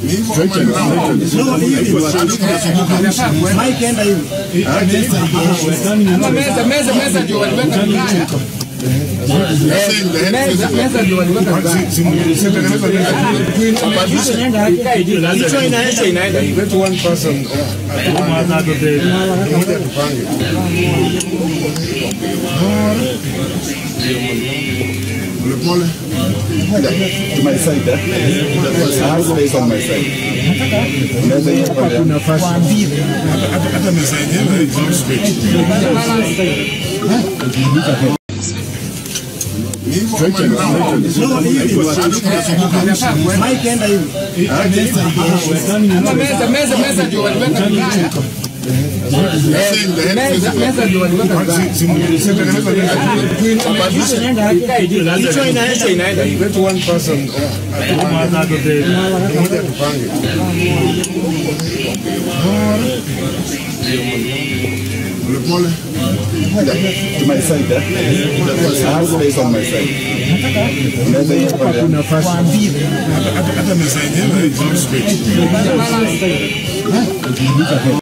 To my side, I have space on my side. To my side, I have space on my side.